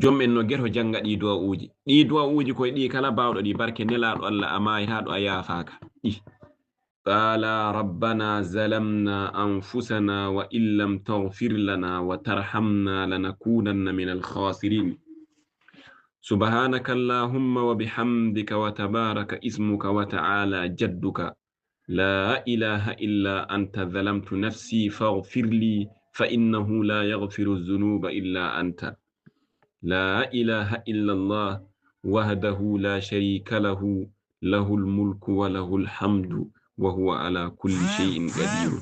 jom en no geto janga ɗi du'a uji koye ɗi kala bawɗo ɗi barke nelaɗo Allah amayi haɗo a yafaka ɗi قال ربنا ظلمنا أنفسنا وإن لم تغفر لنا وترحمنا لنكونن من الخاسرين سبحانك اللهم وبحمدك وتبارك اسمك وتعالى جدك لا إله إلا أنت ظلمت نفسي فاغفر لي فإنه لا يغفر الذنوب إلا أنت لا إله إلا الله وحده لا شريك له له الملك وله الحمد وهو على كل شيء قدير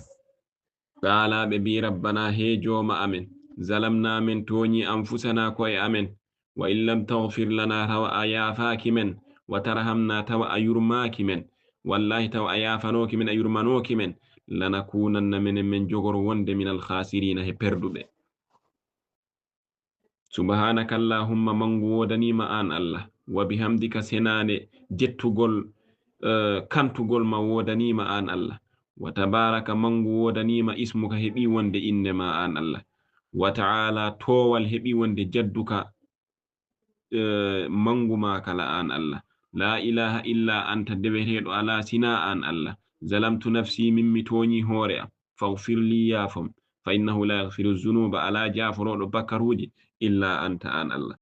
قال ببي ربنا هيجوم أمن ظلمنا من توني أنفسنا كوي أمن وإن لم تغفر لنا تو أيافاك من وترحمنا تو أيرماك من والله تو أيافنوك من أيرمانوك من لنكونن من جغر وند من الخاسرين هبردو بي سبحانك اللهم من ودني ما أن الله وبحمدك سناني جتغل kantugol ma wodanima an Allah wa tabaraka mangu wodanima ismuka heɓi wonde innema an Allah wa ta'ala towal heɓi wonde jadduka mangu ma kala an Allah la ilaha illa anta deweteɗo ala sina an Allah zalamtu nafsi mimmi toñi hoore am faghfir li yafam fa innahu la yaghfiru dhunuba ala jaforoɗo bakaruji illa anta an Allah